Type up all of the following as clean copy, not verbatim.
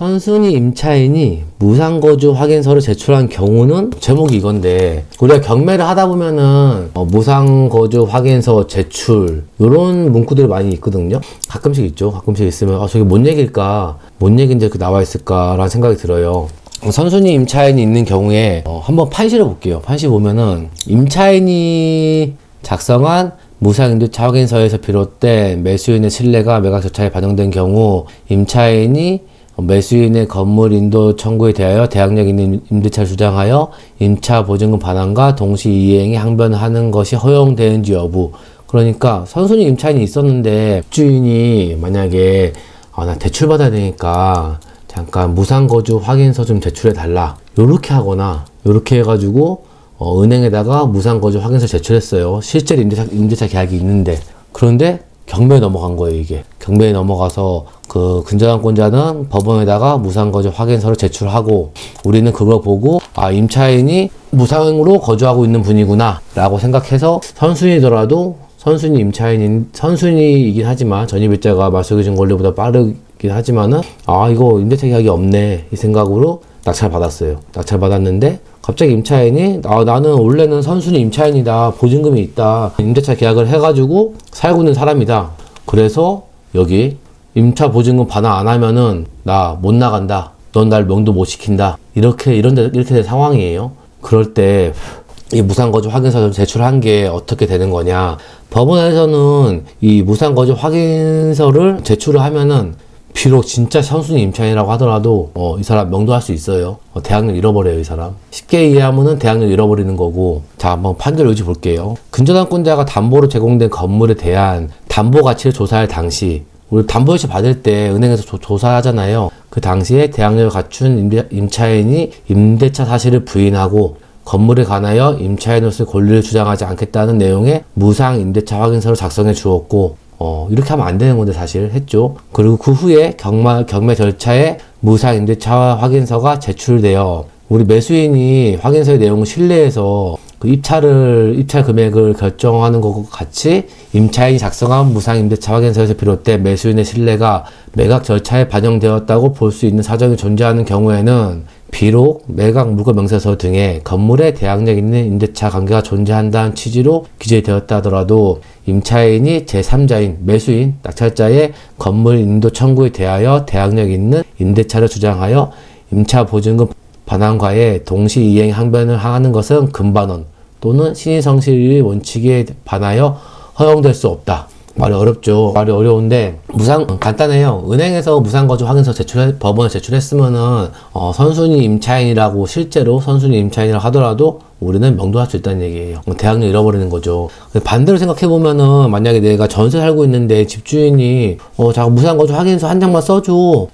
선순위 임차인이 무상거주 확인서를 제출한 경우는 제목이 이건데, 우리가 경매를 하다 보면은 무상거주 확인서 제출 요런 문구들이 많이 있거든요. 가끔씩 있죠. 가끔씩 있으면 저게 뭔 얘기일까, 뭔 얘기인데 이렇게 나와 있을까라는 생각이 들어요. 선순위 임차인이 있는 경우에 한번 판시를 볼게요. 판시 보면은 임차인이 작성한 무상임대차 확인서에서 비롯된 매수인의 신뢰가 매각 절차에 반영된 경우 임차인이 매수인의 건물 인도 청구에 대하여 대항력 있는 임대차를 주장하여 임차 보증금 반환과 동시 이행에 항변하는 것이 허용되는지 여부. 그러니까 선순위 임차인이 있었는데 주인이 만약에 나 대출 받아야 되니까 잠깐 무상거주 확인서 좀 제출해 달라, 요렇게 하거나 요렇게 해가지고 은행에다가 무상거주 확인서 제출했어요. 실제로 임대차 계약이 있는데, 그런데 경매에 넘어간 거예요. 이게 경매에 넘어가서 그 근저당권자는 법원에다가 무상거주 확인서를 제출하고, 우리는 그걸 보고 임차인이 무상으로 거주하고 있는 분이구나 라고 생각해서 선순위더라도 선순위이긴 하지만 전입일자가 말소기준 권리보다 빠르긴 하지만은 이거 임대차 계약이 없네 이 생각으로 낙찰 받았어요. 낙찰 받았는데 갑자기 임차인이 나는 원래는 선순위 임차인이다, 보증금이 있다, 임대차 계약을 해가지고 살고 있는 사람이다, 그래서 여기 임차 보증금 반환 안 하면은 나 못 나간다, 넌 날 명도 못 시킨다, 이렇게 된 상황이에요. 그럴 때 이 무상거주 확인서를 제출한 게 어떻게 되는 거냐, 법원에서는 이 무상거주 확인서를 제출을 하면은 비록 진짜 선순위 임차인이라고 하더라도 이 사람 명도할 수 있어요. 대항력 잃어버려요, 이 사람. 쉽게 이해하면은 대항력 잃어버리는 거고. 자, 한번 판결 요지 볼게요. 근저당권자가 담보로 제공된 건물에 대한 담보 가치를 조사할 당시, 우리 담보 요지 받을 때 은행에서 조사하잖아요. 그 당시에 대항력을 갖춘 임차인이 임대차 사실을 부인하고 건물에 관하여 임차인으로서의 권리를 주장하지 않겠다는 내용의 무상 임대차 확인서를 작성해 주었고, 이렇게 하면 안 되는 건데 사실 했죠. 그리고 그 후에 경매 절차에 무상 임대차 확인서가 제출되어 우리 매수인이 확인서의 내용을 신뢰해서 그 입찰 금액을 결정하는 것과 같이 임차인이 작성한 무상 임대차 확인서에서 비롯된 매수인의 신뢰가 매각 절차에 반영되었다고 볼 수 있는 사정이 존재하는 경우에는 비록 매각 물권 명세서 등에 건물에 대항력 있는 임대차 관계가 존재한다는 취지로 기재되었다 하더라도 임차인이 제3자인 매수인, 낙찰자의 건물 인도 청구에 대하여 대항력 있는 임대차를 주장하여 임차 보증금 반환과의 동시 이행 항변을 하는 것은 금반원 또는 신의성실의 원칙에 반하여 허용될 수 없다. 말이 어렵죠. 말이 어려운데 간단해요. 은행에서 무상거주 확인서 법원에 제출했으면은 선순위 임차인이라고, 실제로 선순위 임차인이라고 하더라도 우리는 명도할 수 있다는 얘기예요. 대항력 잃어버리는 거죠. 반대로 생각해보면은 만약에 내가 전세 살고 있는데 집주인이 자꾸 무상거주 확인서 한 장만 써줘,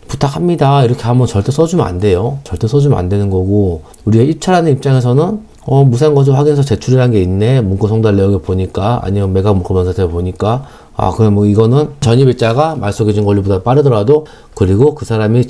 부탁합니다, 이렇게 하면 절대 써주면 안 돼요. 절대 써주면 안 되는 거고, 우리가 입찰하는 입장에서는 무상거주 확인서 제출이라는 게 있네, 문구 송달 내역을 보니까, 아니면 매각 물권 명세서를 보니까, 그럼 뭐 이거는 전입일자가 말소기준 권리보다 빠르더라도, 그리고 그 사람이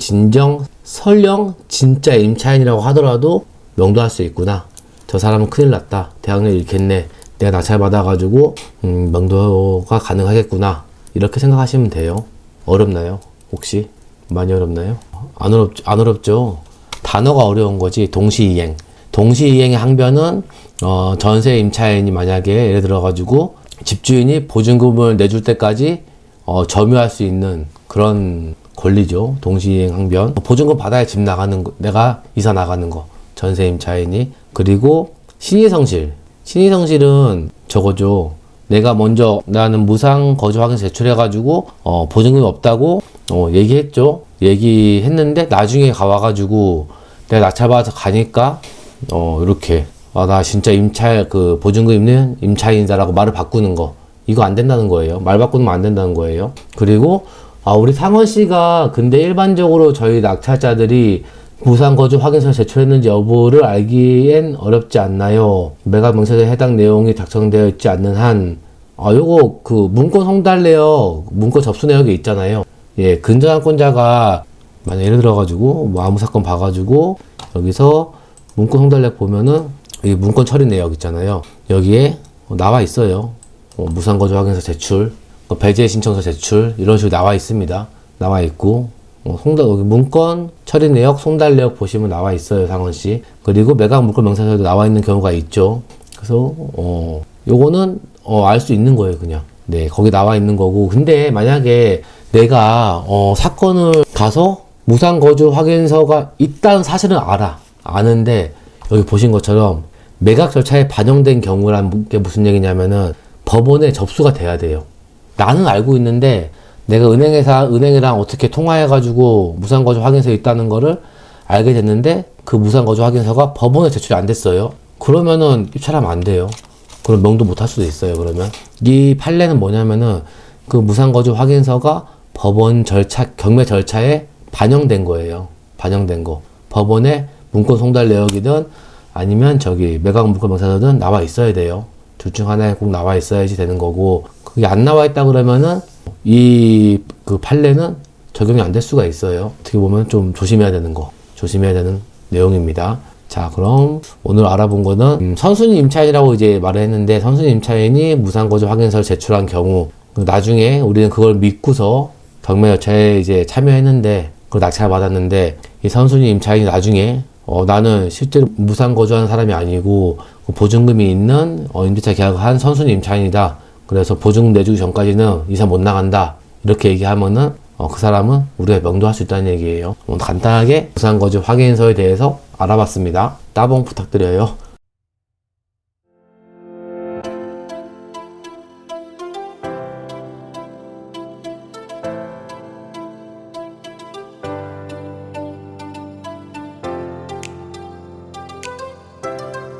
설령 진짜 임차인이라고 하더라도 명도할 수 있구나, 저 사람은 큰일 났다, 대항력 잃겠네, 내가 낙찰 받아가지고 명도가 가능하겠구나, 이렇게 생각하시면 돼요. 어렵나요? 혹시? 많이 어렵나요? 안 어렵죠. 단어가 어려운 거지. 동시이행. 동시이행의 항변은 전세 임차인이 만약에 예를 들어가지고 집주인이 보증금을 내줄 때까지 점유할 수 있는 그런 권리죠. 동시이행 항변. 보증금 받아야 집 나가는 거, 내가 이사 나가는 거, 전세 임차인이. 그리고 신의성실. 신의성실은 저거죠. 내가 먼저 나는 무상 거주 확인서 제출해가지고 보증금이 없다고 얘기했죠. 얘기했는데 나중에 와가지고 내가 낙찰받아서 가니까 이렇게 나 진짜 보증금 있는 임차인이다라고 말을 바꾸는 거, 이거 안 된다는 거예요. 말 바꾸면 안 된다는 거예요. 그리고 우리 상원 씨가 근데 일반적으로 저희 낙찰자들이 무상거주 확인서 제출했는지 여부를 알기엔 어렵지 않나요? 매각 명세서에 해당 내용이 작성되어 있지 않는 한, 요거 그 문건 송달 내역, 문건 접수 내역이 있잖아요. 예, 근저당권자가 만약 예를 들어가지고 뭐 아무 사건 봐가지고 여기서 문건 송달 내역 보면은 이 문건 처리 내역 있잖아요. 여기에 나와 있어요. 무상거주 확인서 제출, 배제 신청서 제출, 이런 식으로 나와 있습니다. 나와 있고, 여기 문건, 처리 내역, 송달 내역 보시면 나와 있어요, 상원씨. 그리고 매각 물건 명세서에도 나와 있는 경우가 있죠. 그래서, 요거는, 알 수 있는 거예요, 그냥. 네, 거기 나와 있는 거고. 근데 만약에 내가, 사건을 가서 무상거주 확인서가 있다는 사실은 알아. 아는데, 여기 보신 것처럼 매각 절차에 반영된 경우란 게 무슨 얘기냐면은 법원에 접수가 돼야 돼요. 나는 알고 있는데, 내가 은행이랑 어떻게 통화해가지고 무상거주 확인서 있다는 거를 알게 됐는데 그 무상거주 확인서가 법원에 제출이 안 됐어요. 그러면은 입찰하면 안 돼요. 그럼 명도 못 할 수도 있어요. 그러면 이 판례는 뭐냐면은 그 무상거주 확인서가 법원 절차, 경매 절차에 반영된 거예요. 반영된 거. 법원에 문건 송달 내역이든 아니면 매각 물건 명세서든 나와 있어야 돼요. 둘 중 하나에 꼭 나와 있어야지 되는 거고, 그게 안 나와 있다 그러면은 그 판례는 적용이 안 될 수가 있어요. 어떻게 보면 좀 조심해야 되는 내용입니다. 자, 그럼 오늘 알아본 거는 선순위 임차인이라고 이제 말을 했는데, 선순위 임차인이 무상거주 확인서를 제출한 경우, 나중에 우리는 그걸 믿고서 경매 절차에 이제 참여했는데, 그걸 낙찰받았는데, 이 선순위 임차인이 나중에 나는 실제로 무상거주하는 사람이 아니고 보증금이 있는 임대차 계약을 한 선순위 임차인이다. 그래서 보증금 내주기 전까지는 이사 못 나간다. 이렇게 얘기하면은 그 사람은 우리가 명도할 수 있다는 얘기예요. 간단하게 무상거주 확인서에 대해서 알아봤습니다. 따봉 부탁드려요.